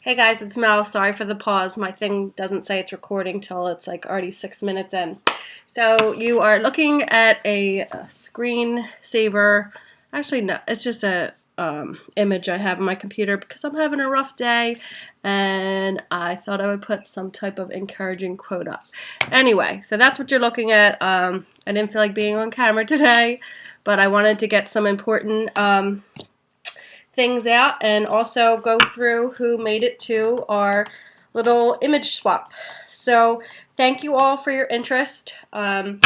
Hey guys, it's Mel. Sorry for the pause. My thing doesn't say it's recording till it's like already 6 minutes in. So you are looking at a screensaver. Actually, no, it's just a image I have on my computer because I'm having a rough day and I thought I would put some type of encouraging quote up. Anyway, so that's what you're looking at. I didn't feel like being on camera today, but I wanted to get some important things out and also go through who made it to our little image swap. So thank you all for your interest. I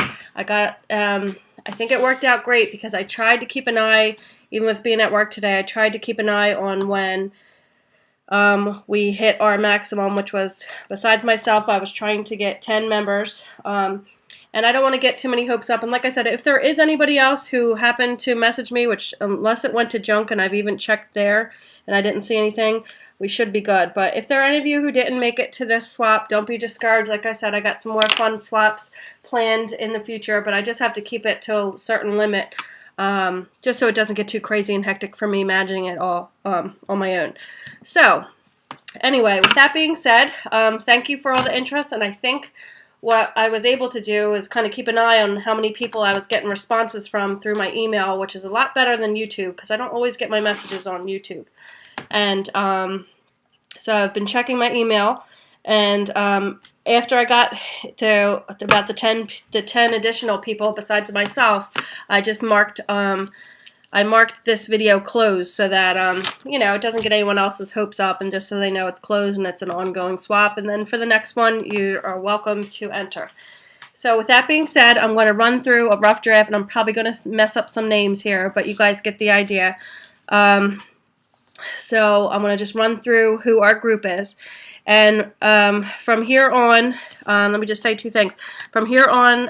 think it worked out great because I tried to keep an eye, even with being at work today, I tried to keep an eye on when we hit our maximum, which was, besides myself, I was trying to get 10 members. And I don't want to get too many hopes up. And like I said, if there is anybody else who happened to message me, which unless it went to junk and I've even checked there and I didn't see anything, we should be good. But if there are any of you who didn't make it to this swap, don't be discouraged. Like I said, I got some more fun swaps planned in the future, but I just have to keep it to a certain limit just so it doesn't get too crazy and hectic for me imagining it all on my own. So anyway, with that being said, thank you for all the interest, and I think what I was able to do is kind of keep an eye on how many people I was getting responses from through my email, which is a lot better than YouTube because I don't always get my messages on YouTube. And so I've been checking my email, and after I got to about the 10 additional people besides myself, I just marked this video closed so that, it doesn't get anyone else's hopes up, and just so they know it's closed and it's an ongoing swap. And then for the next one, you are welcome to enter. So with that being said, I'm going to run through a rough draft, and I'm probably going to mess up some names here, but you guys get the idea. So I'm going to just run through who our group is. And from here on, let me just say two things. From here on,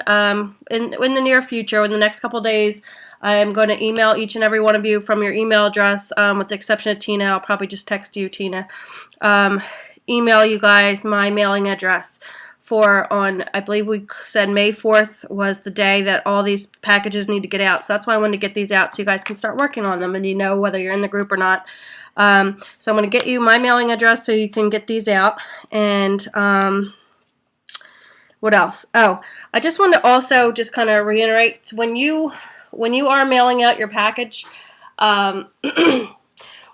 in the near future, in the next couple days, I'm going to email each and every one of you from your email address, with the exception of Tina. I'll probably just text you, Tina. Email you guys my mailing address I believe we said May 4th was the day that all these packages need to get out. So that's why I wanted to get these out so you guys can start working on them and you know whether you're in the group or not. So I'm going to get you my mailing address so you can get these out. And what else? Oh, I just want to also just kind of reiterate, when you are mailing out your package, so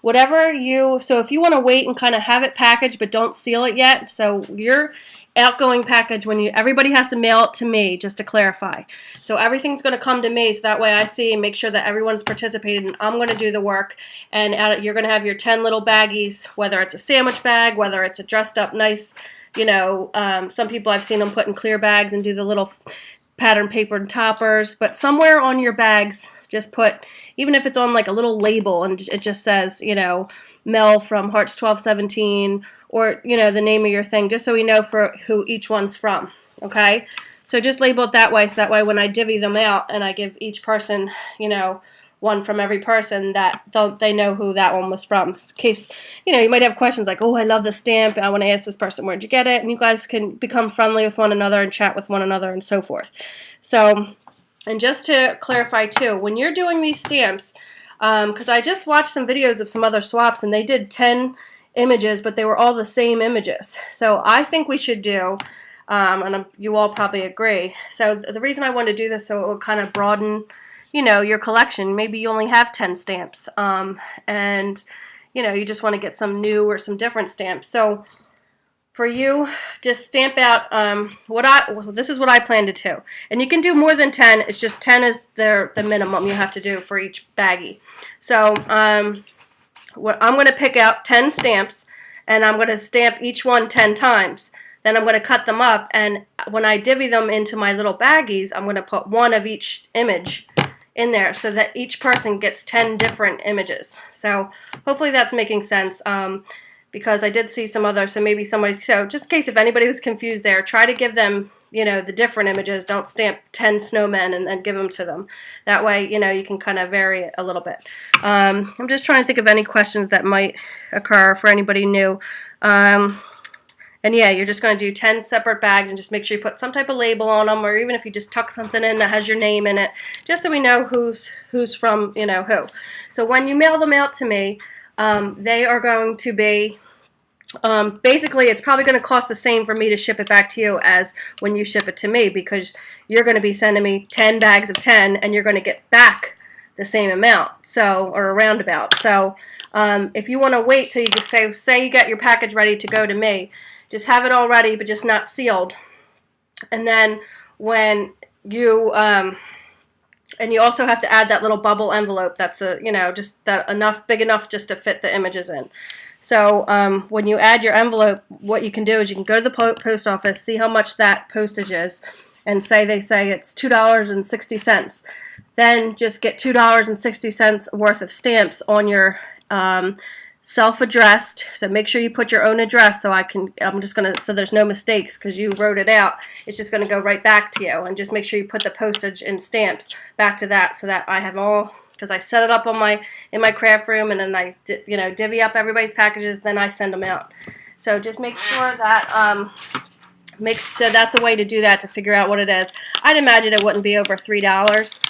if you want to wait and kind of have it packaged but don't seal it yet, so your outgoing package, everybody has to mail it to me, just to clarify. So everything's going to come to me, so that way I see and make sure that everyone's participated, and I'm going to do the work. And you're going to have your 10 little baggies, whether it's a sandwich bag, whether it's a dressed up nice, some people I've seen them put in clear bags and do the little pattern paper toppers, but somewhere on your bags, just put, even if it's on like a little label and it just says, Mel from Hearts 1217, or, the name of your thing, just so we know for who each one's from, okay? So just label it that way, so that way when I divvy them out and I give each person, one from every person, that they know who that one was from. In case, you might have questions like, oh, I love the stamp, I want to ask this person, where'd you get it? And you guys can become friendly with one another and chat with one another and so forth. So, and just to clarify too, when you're doing these stamps, because I just watched some videos of some other swaps and they did 10 images, but they were all the same images. So I think we should do, and you all probably agree, so the reason I wanted to do this, so it will kind of broaden your collection. Maybe you only have 10 stamps, and you just want to get some new or some different stamps. So for you, just stamp out this is what I plan to do. And you can do more than 10, it's just 10 is the minimum you have to do for each baggie. So I'm going to pick out 10 stamps, and I'm going to stamp each one 10 times. Then I'm going to cut them up, and when I divvy them into my little baggies, I'm going to put one of each image in there so that each person gets 10 different images. So hopefully that's making sense, because I did see some others, so maybe so just in case if anybody was confused there, try to give them, the different images. Don't stamp 10 snowmen and then give them to them. That way, you can kind of vary it a little bit. I'm just trying to think of any questions that might occur for anybody new. And yeah, you're just going to do 10 separate bags and just make sure you put some type of label on them, or even if you just tuck something in that has your name in it, just so we know who's from, who. So when you mail them out to me, they are going to be Basically, it's probably going to cost the same for me to ship it back to you as when you ship it to me, because you're going to be sending me 10 bags of 10 and you're going to get back the same amount, so, or a roundabout. So if you want to wait till you say you get your package ready to go to me, just have it all ready but just not sealed. And then when you and you also have to add that little bubble envelope that's just that big enough just to fit the images in. So when you add your envelope, what you can do is you can go to the post office, see how much that postage is, and they say it's $2.60. Then just get $2.60 worth of stamps on your self-addressed. So make sure you put your own address, so so there's no mistakes because you wrote it out. It's just gonna go right back to you, and just make sure you put the postage and stamps back to that, so that I have all, because I set it up on in my craft room, and then I divvy up everybody's packages, then I send them out. So just make sure that that's a way to do that, to figure out what it is. I'd imagine it wouldn't be over $3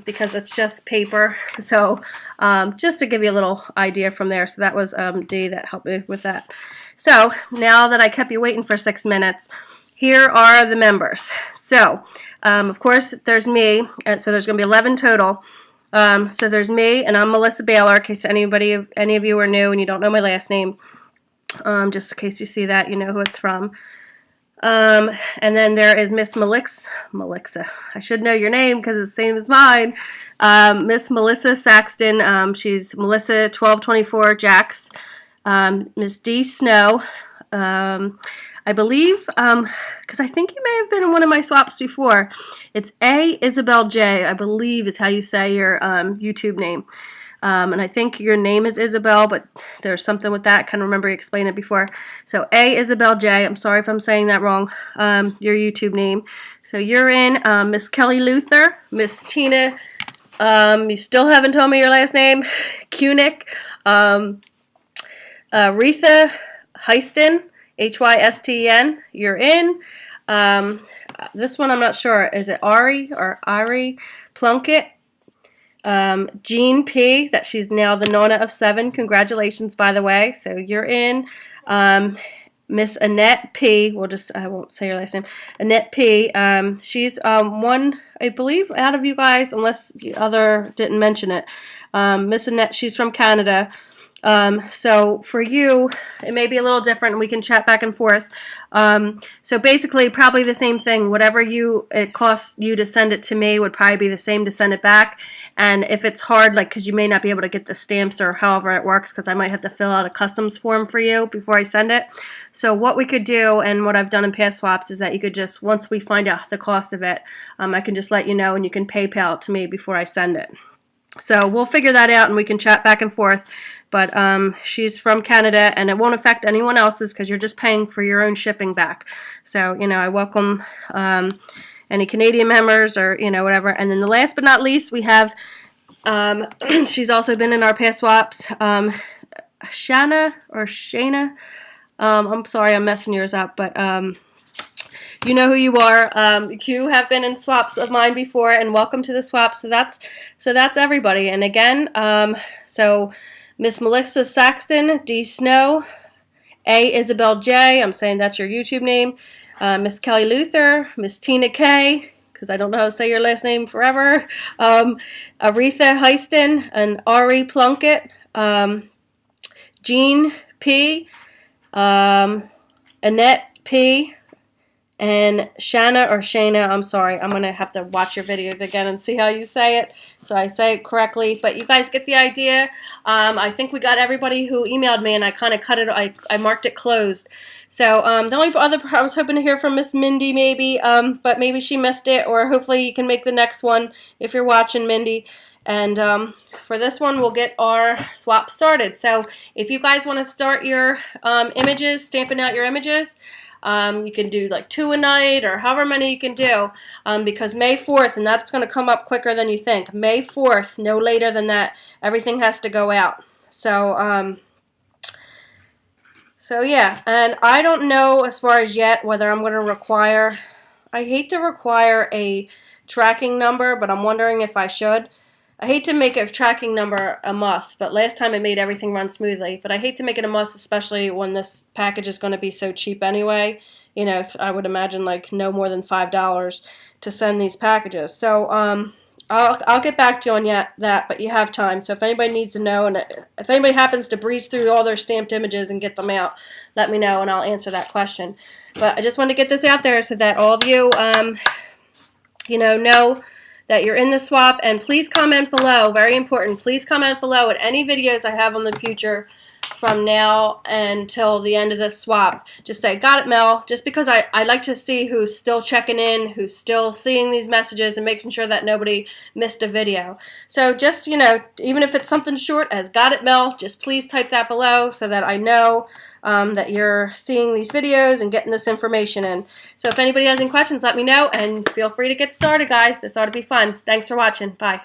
because it's just paper. So just to give you a little idea from there. So that was Dee that helped me with that. So now that I kept you waiting for 6 minutes, here are the members. So of course there's me, and so there's going to be 11 total. So there's me, and I'm Melissa Baylor, in case any of you are new and you don't know my last name. Just in case you see that, you know who it's from. And then there is Miss Melixa. I should know your name because it's the same as mine. Miss Melissa Saxton. She's Melissa 1224 Jax. Miss D Snow. I believe, because I think you may have been in one of my swaps before. It's A Isabel J, I believe is how you say your YouTube name. And I think your name is Isabel, but there's something with that. I kind of remember you explained it before. So A Isabel J, I'm sorry if I'm saying that wrong, your YouTube name. So you're in. Miss Kelly Luther, Miss Tina, you still haven't told me your last name, Kunick, Retha Hyston, Hysten, you're in. This one I'm not sure. Is it Ari or Ari Plunkett? Jean P, that she's now the Nona of 7. Congratulations, by the way. So you're in. Miss Annette P. I won't say her last name. Annette P. She's one, I believe, out of you guys, unless the other didn't mention it. Miss Annette, she's from Canada. So for you, it may be a little different, and we can chat back and forth. So basically, probably the same thing. Whatever it costs you to send it to me would probably be the same to send it back. And if it's hard, like, because you may not be able to get the stamps or however it works, because I might have to fill out a customs form for you before I send it. So what we could do, and what I've done in past swaps, is that you could just, once we find out the cost of it, I can just let you know, and you can PayPal it to me before I send it. So we'll figure that out, and we can chat back and forth. But she's from Canada, and it won't affect anyone else's because you're just paying for your own shipping back. So, I welcome any Canadian members or, whatever. And then the last but not least, we have, she's also been in our past swaps, Shana or Shana. I'm sorry, I'm messing yours up, but you know who you are. You have been in swaps of mine before, and welcome to the swap. So that's everybody. And again, so Miss Melissa Saxton, D Snow, A Isabel J, I'm saying that's your YouTube name, Miss Kelly Luther, Miss Tina K, because I don't know how to say your last name forever, Aretha Hyston, and Ari Plunkett, Jean P, Annette P, and Shana, I'm sorry, I'm going to have to watch your videos again and see how you say it, so I say it correctly, but you guys get the idea. I think we got everybody who emailed me, and I kind of cut it, I marked it closed. So the only other, I was hoping to hear from Miss Mindy maybe, but maybe she missed it, or hopefully you can make the next one if you're watching, Mindy. And for this one, we'll get our swap started. So if you guys want to start your images, stamping out your images, you can do like 2 a night or however many you can do, because May 4th, and that's going to come up quicker than you think, May 4th, no later than that, everything has to go out. So, so yeah, and I don't know as far as yet whether I'm going to require, I hate to require a tracking number, but I'm wondering if I should. I hate to make a tracking number a must, but last time it made everything run smoothly. But I hate to make it a must, especially when this package is going to be so cheap anyway. You know, I would imagine like no more than $5 to send these packages. So I'll get back to you on that, but you have time. So if anybody needs to know, and if anybody happens to breeze through all their stamped images and get them out, let me know and I'll answer that question. But I just want to get this out there so that all of you, you know that you're in the swap. And please comment below, very important, please comment below at any videos I have on the future from now until the end of this swap. Just say, got it, Mel, just because I like to see who's still checking in, who's still seeing these messages and making sure that nobody missed a video. So just, you know, even if it's something short as got it, Mel, just please type that below so that I know that you're seeing these videos and getting this information in. So if anybody has any questions, let me know, and feel free to get started, guys. This ought to be fun. Thanks for watching. Bye.